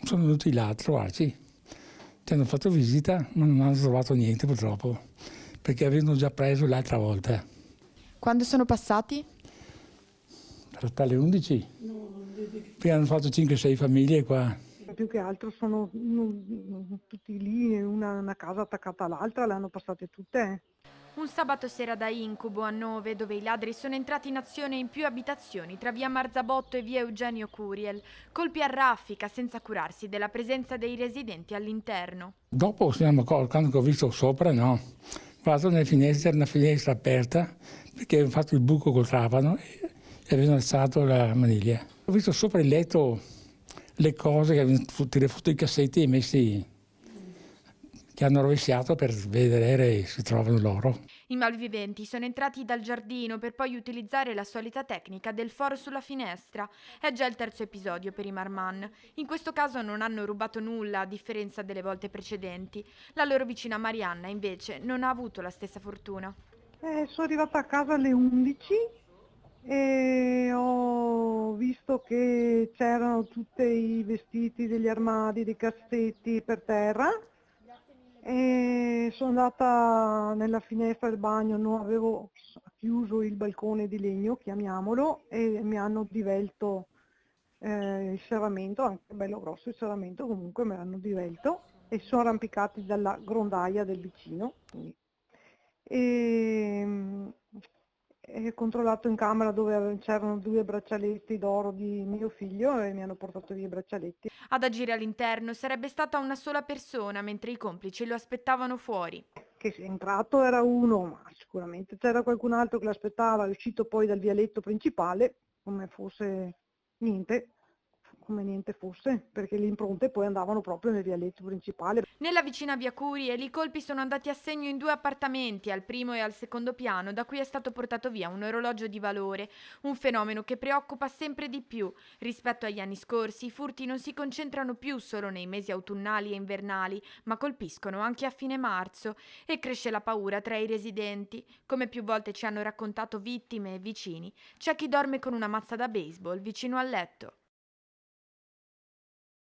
Sono venuti là a trovarci, ci hanno fatto visita, ma non hanno trovato niente purtroppo, perché avevano già preso l'altra volta. Quando sono passati? Per le 11. Poi hanno fatto 5-6 famiglie qua. Più che altro sono tutti lì, una casa attaccata all'altra, le hanno passate tutte. Un sabato sera da incubo a Nove, dove i ladri sono entrati in azione in più abitazioni tra via Marzabotto e via Eugenio Curiel. Colpi a raffica senza curarsi della presenza dei residenti all'interno. Dopo quando ho visto sopra, no, guardato nelle finestre, c'era una finestra aperta, perché avevano fatto il buco col trapano e avevano alzato la maniglia. Ho visto sopra il letto le cose che avevano tirato fuori i cassetti e messi, che hanno rovesciato per vedere se trovano l'oro. I malviventi sono entrati dal giardino per poi utilizzare la solita tecnica del foro sulla finestra. È già il terzo episodio per i Marman. In questo caso non hanno rubato nulla, a differenza delle volte precedenti. La loro vicina Marianna, invece, non ha avuto la stessa fortuna. Sono arrivata a casa alle 11 e ho visto che c'erano tutti i vestiti degli armadi, dei cassetti per terra. E sono andata nella finestra del bagno, non avevo chiuso il balcone di legno, chiamiamolo, e mi hanno divelto il serramento, anche bello grosso il serramento, comunque me l'hanno divelto e sono arrampicati dalla grondaia del vicino. E ho controllato in camera dove c'erano 2 braccialetti d'oro di mio figlio e mi hanno portato via i braccialetti. Ad agire all'interno sarebbe stata una sola persona, mentre i complici lo aspettavano fuori. Che se entrato era uno, ma sicuramente c'era qualcun altro che l'aspettava, è uscito poi dal vialetto principale, come niente fosse, perché le impronte poi andavano proprio nel vialetto principale. Nella vicina via Curiel i colpi sono andati a segno in 2 appartamenti, al primo e al secondo piano, da cui è stato portato via un orologio di valore, un fenomeno che preoccupa sempre di più. Rispetto agli anni scorsi, i furti non si concentrano più solo nei mesi autunnali e invernali, ma colpiscono anche a fine marzo e cresce la paura tra i residenti. Come più volte ci hanno raccontato vittime e vicini, c'è chi dorme con una mazza da baseball vicino al letto.